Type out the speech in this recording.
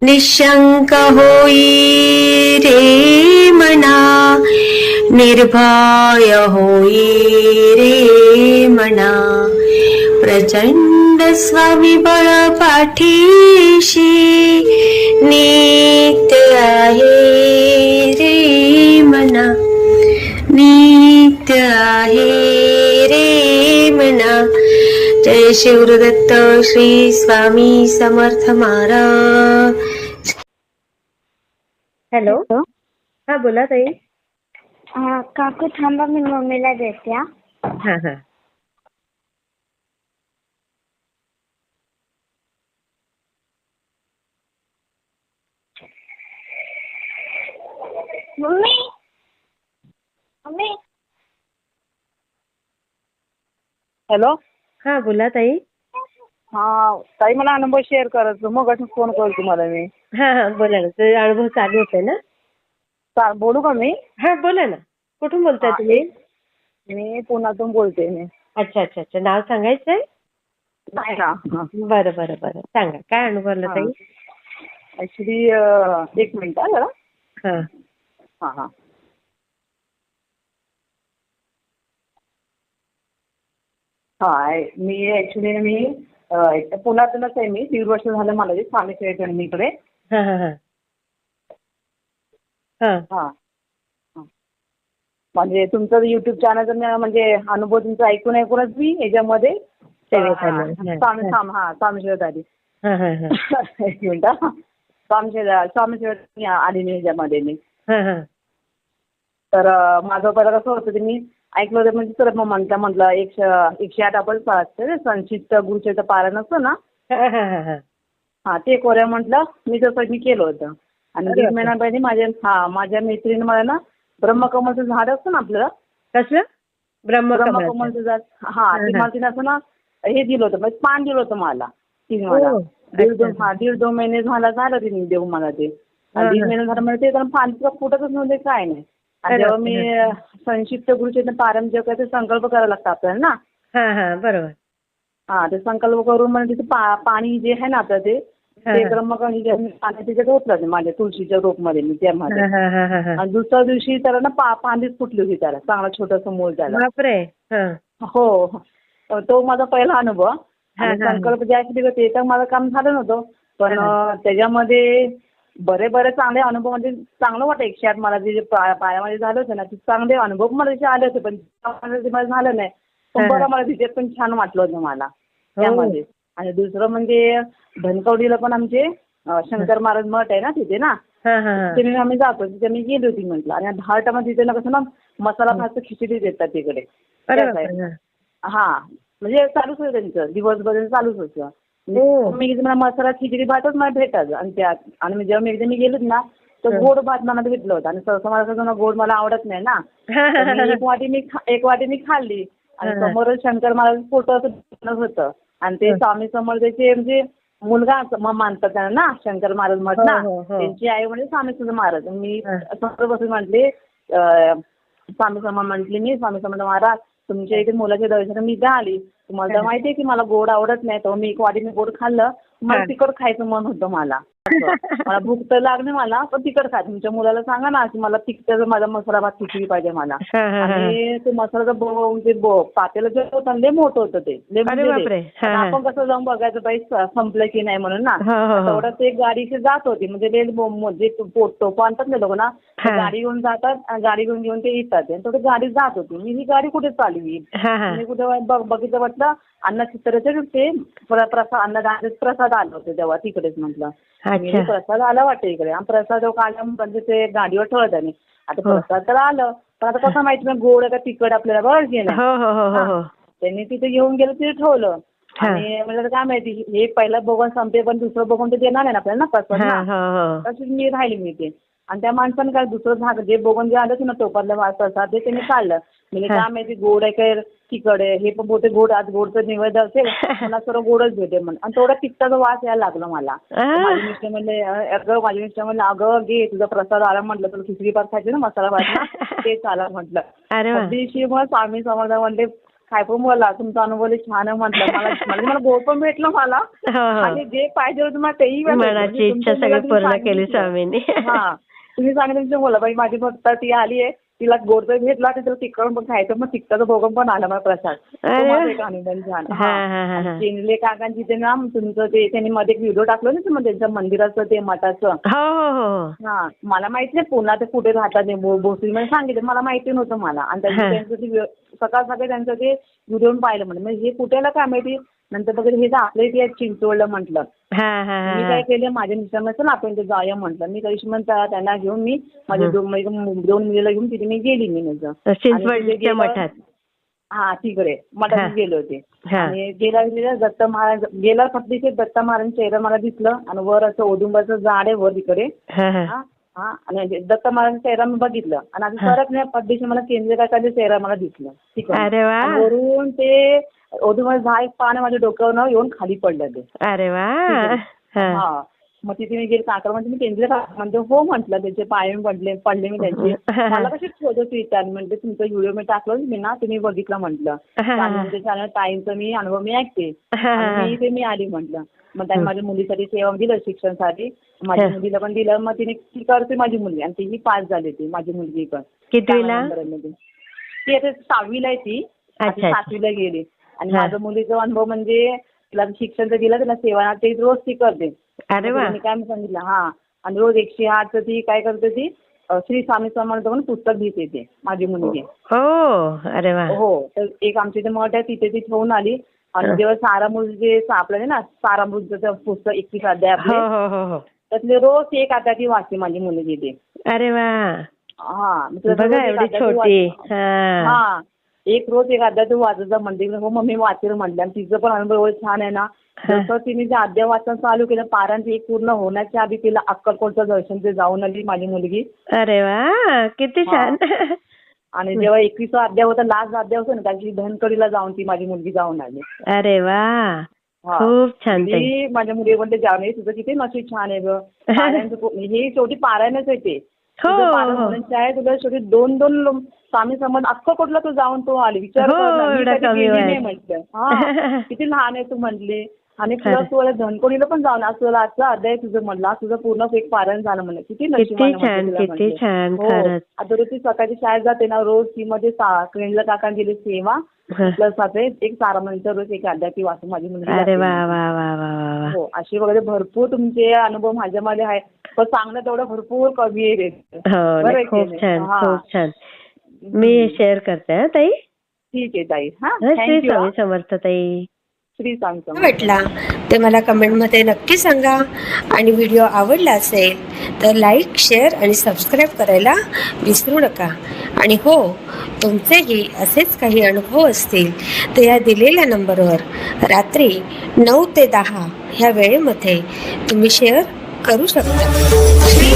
निशंक होई रे मना, निर्भय होई रे मना, प्रचंड स्वविबळ पाठीशी नित्य आहे रे मना, नित्य आहे रे मना. जय शिवदत्त श्री स्वामी समर्थ महाराज. हॅलो, हा बोला ताई. काकू थांबा, मी मम्मीला देते. हा हा. Mummy mummy hello. हा बोला ताई. हा ताई, मला अनुभव शेअर करायचं, मग फोन करू तुम्हाला मी. हा हा बोला ना. ते अनुभव चालू होते ना. बोलू का मी? हा बोला ना. कुठून बोलताय हा, तुम्ही? मी पुण्यातून बोलते मी. अच्छा अच्छा अच्छा. नाव सांगायचंय? नाही ना. बरं बरं बरं. सांगा काय अनुभव आला ताई? ऍक्च्युली एक मिनिट जरा. हा हा हा. मी ऍक्च्युली पुण्यातूनच आहे. मी 1.5 वर्ष झालं मला स्वामी अकॅडमीकडे. हा हा हा हा. हा. म्हणजे तुमचं युट्यूब चॅनल म्हणजे अनुभव तुमचा ऐकूनच मी याच्यामध्ये सेवेत आलं. स्वामी सेवेत आली. हा हा हा एक मिनिट. स्वामी सेवेत आली मी याच्यामध्ये मी. हा हा तर माझं पहिलं कसं होतं ते मी ऐकलं होतं, म्हणजे तर मग म्हटलं 108 आपण संक्षिप्त गुरुचरित्र पारायण असतं ना. हा हा हा हा. हा, ते कोऱ्या म्हटलं मी तसं मी केलं होतं. आणि अरे 1.5 बापरे. महिना पहिले माझ्या मैत्रिणीने मला ना ब्रह्मकमळचं झाड असतं ना आपलं. कसलं? ब्रह्मकमळाचं. ब्रह्मकमळचं झाड. हा, ते मला तिने असं ना हे दिलं होतं, म्हणजे पान दिलं होतं मला तिने मला. हो. 1.5-2 महिने झालं तिने देऊ मला ते. 1.5 महिने झालं म्हणजे ते कारण पान फुटतच नव्हते, काय नाही. आणि जेव्हा मी संक्षिप्त गुरुचरित्र पारायण जेव्हा ते संकल्प करायला लागतात आपल्याला ना. हा हा बरोबर. हा, ते संकल्प करून म्हणजे तिथे पाणी जे आहे ना आपलं ते ब्रह्मकमळ पाणी त्याच्यात ओतलं माझ्या तुळशीच्या रोपमध्ये मी त्यामध्ये. हा हा हा हा. आणि दुसऱ्या दिवशी त्याला ना पांदीच फुटली होती त्याला, चांगला छोटासा मूल त्याला. बापरे. हा हो, तो माझा पहिला अनुभव. आणि संकल्प जे आहे ते तर माझं काम झालं नव्हतं, पण त्याच्यामध्ये बरे चांगले अनुभव, म्हणजे चांगलं वाटतं. 108 मला जे पायामध्ये झालं होतं ना, ते चांगले अनुभव मला त्याचे आले होते, पण ते मला झालं नाही. पण बरं, मला तिथे पण छान वाटलं होतं मला त्यामध्ये. आणि दुसरं म्हणजे धनकवडीला पण आमचे शंकर महाराज मठ आहे ना तिथे ना. तिथे आम्ही जातो, तिथे मी गेली होती म्हटलं. आणि घाटामध्ये तिथे ना कसं ना मसाला भात खिचडी देतात तिकडे. हा, म्हणजे चालूच होतं त्यांचं, दिवसभर चालूच होतं. मी मला मसाला खिचडी भातच मला भेटायचं. आणि त्यात आणि जेव्हा मी गेलोच ना, तर गोड भात मला भेटलं होतं. आणि सहसा मला कसं गोड मला आवडत नाही ना. एक वाटी मी खाल्ली. आणि समोरच शंकर महाराज फोटो होतं. आणि ते स्वामी समर्थाचे म्हणजे मुलगा मानतात त्यांना ना, शंकर महाराज मठ ना. त्यांची आई म्हणजे स्वामी महाराज. मी समोर बसून म्हटले स्वामी समर्थ म्हटली मी, स्वामी समर्थ महाराज तुमच्या इथे मुलाच्या दर्शन मी इथे आली. तुम्हाला तर माहितीये की मला गोड आवडत नाही, तर मी एक वाटी गोड खाल्लं. मला तिखट खायचं मन होतं मला. मला भूक तर लागली मला, पण तिखट खायचं. तुमच्या मुलाला सांगा ना की मला तिखटाचा माझा मसाला भात खिचडी पाहिजे मला. आणि ते मसाल्याचं पातेलं जे होतं लय मोठं होतं ते. आपण कसं जाऊन बघायचं बाई संपलं की नाही म्हणून ना. तेवढं ते गाडीशी जात होती, म्हणजे टोपं आणतात ना लोक ना, गाडी घेऊन जातात, गाडी घेऊन ते येतात. थोडी गाडी जात होती. मी ही गाडी कुठे चालली, मी कुठे बघितलं वाटलं अन्नचित्राचे ते अन्नदानाचे प्रसाद आले होते तेव्हा तिकडेच म्हटलं. प्रसाद आला वाटतं इकडे. आणि प्रसाद आला म्हणजे ते गाडीवर ठेवत आहे. आता प्रसाद तर आलं, पण आता कसं माहिती नाही गोड का तिखट आपल्याला बघ गेलं. त्यांनी तिथे घेऊन गेलं, तिथे ठेवलं. आणि म्हणजे काय माहिती हे पहिलं बघून संपते, पण दुसरं बघून ते देणार नाही ना आपल्याला ना प्रसाद ना. तशीच मी राहिली मी ते. आणि त्या माणसानं काय दुसरं झालं जे बघून जे आलं ना टोपातलं प्रसाद ते त्यांनी काढलं. म्हणजे काय माहिती गोड आहे काय तिखट आहे, हे पण बहुतेक गोड, आज गोडचं निवेद असेल, मला सर्व गोडच भेटेल म्हणून. आणि थोडा तिखटाचा वास यायला लागला मला. माझे मिस्टर म्हणले अगं घे तुझा प्रसाद आला म्हटलं, तुला खिचडी भात खायची ना मसाला भात ना, तेच आला म्हटलं. दिवशी मग स्वामी समर्थ म्हणले काय पण बोला, तुमचा अनुभव लय छान आहे म्हटलं. मला गोड पण भेटलं मला, आणि जे पाहिजे होतं मला तेही भेटलं. मनाची इच्छा सगळी पूर्ण केली स्वामींनी. हा, तुम्ही सांगितलं बोला बाई, माझी भक्त ती आली आहे, तिला गोड जर भेटला तिला तिखट पण खायचं, मग तिखटाचं भोगम पण आलं मला प्रसाद. तो माझा एक अनुभव छान. चिंचले काकांची ते ना तुमचं ते त्यांनी मध्ये एक व्हिडिओ टाकलं ना मग त्यांच्या मंदिराचं ते मठाचं. हा, मला माहिती नाही पुन्हा ते कुठे राहतात भोसरी मध्ये सांगितलं, मला माहिती नव्हतं मला. आणि त्यांचं ते सकाळ सकाळी त्यांचं ते व्हिडिओ पाहिलं म्हणजे हे कुठेला काय माहिती. नंतर बघितलं हे तर आपल्या इथे चिंचवडला म्हटलं. मी काय केलं, माझ्या मिस्टरांना चला आपण ते जाऊया म्हटलं. मी कधी म्हणता त्यांना घेऊन मी माझ्या दोन मुलीला घेऊन तिथे मी गेली मी चिंचवडच्या मठात. हा, तिकडे मठात गेले होते. आणि गेला दत्त महाराज गेला फक्त तिथे दत्त महाराज चेहरा मला दिसलं, आणि वर असं औदुंबराचं झाड आहे वर तिकडे. हा, आणि दत्त महाराजांचा चेहरा मी बघितलं, आणि आता परत नाही पद्धतीने मला केंद्रीय काकांचा चेहरा मला दिसलं तिकडे. वरून ते औदुंबराचं झाड पान माझ्या डोक्यावर येऊन खाली पडलं ते. अरे वा. हा, मग तिथे मी गेले काका म्हणते मी केंद्रीय काका म्हणते हो म्हटलं, त्याचे पाय पडले मी त्यांचे. मला कशी शोधत विचार म्हणजे तुमचा व्हिडिओ मी टाकलं मी ना, तुम्ही बघितलं म्हटलं. चॅनल टाईमचं मी अनुभव मी ऐकते, मी आली म्हटलं. मग त्यांनी माझ्या मुलीसाठी सेवा दिलं शिक्षणासाठी, माझ्या मुलीला पण दिलं. मग तिने ती करते माझी मुलगी, आणि तीही पास झाली ती माझी मुलगी पण. कितवीला? ती आता 6वीला आहे ती, 7वीला गेली. आणि माझ्या मुलीचा अनुभव म्हणजे तिला शिक्षण तर दिलं, तिला सेवा ते रोज ती करते. अरे वा. काय मी सांगितलं. हा, आणि रोज 108 ती काय करते, ती श्री स्वामी समर्थ म्हणून पुस्तक घेते ते माझी मुलगी. अरे वा. हो, तर एक आमच्या इथे मठ आहे तिथे ती ठेवून आली. आणि जेव्हा सारामृत जे आपलं ना सारामृतचं पुस्तक 21 अध्याय आपले, त्यातले रोज एक अध्याय ती वाचते माझी मुलगी ते. अरे वा. हा, छोटी. हा, एक रोज एक अध्याय तू वाचायचा म्हणते. हो मम्मी वाचेल म्हटलं. आणि तिचं पण अनुभव छान आहे ना. जसं तिने जे अध्याय वाचन चालू केलं, पारायण एक पूर्ण होण्याच्या आधी तिला अक्कलकोटचं दर्शन ते जाऊन आली माझी मुलगी. अरे वा, किती छान. आणि जेव्हा 21वा अध्याय होता, लास्ट अध्याय होता ना, त्याची धनकडीला जाऊन ती माझी मुलगी जाऊन आली. अरे वा, खूप छान. माझ्या मुली म्हणते जाऊन तुझं किती नशीब छान आहे ग. हे शेवटी पारायणच आहे ते. आहे तुला शेवटी 2 स्वामी समज अक्कलकोटला तू जाऊन तो आली. विचार म्हटलं. हा, किती लहान आहे तू म्हटले. आणि प्लस तुला धनकोडीला पण जाऊन असं आजचा अध्याय तुझं म्हणला, तुझं पूर्ण एक पारायण झालं म्हणलं. किती छान. आता रोज ती सकाळची शाळेत जाते ना, रोज ती मध्ये केंद्र काकांनी दिली सेवा प्लस एक सारामणीचा रोज एक अध्याय ती वाचून माझी मुलगी. अरे वा वा वा वा. हो, असे वगैरे भरपूर तुमचे अनुभव माझ्यामध्ये आहे, पण चांगलं तेवढं भरपूर कमी आहे. खूप छान, खूप छान. मी शेअर करते ताई. ठीक आहे ताई. श्री स्वामी समर्थ ताई. श्री स्वामी समर्थ. वाटला ते मला कमेंटमध्ये नक्की सांगा. आणि व्हिडिओ आवडला असेल तर लाईक, शेअर आणि सबस्क्राईब करायला विसरू नका. आणि हो, तुमचेही असेच काही अनुभव असतील तर या दिलेल्या नंबरवर रात्री 9 ते 10 ह्या वेळेमध्ये तुम्ही शेअर करू शकता. श्री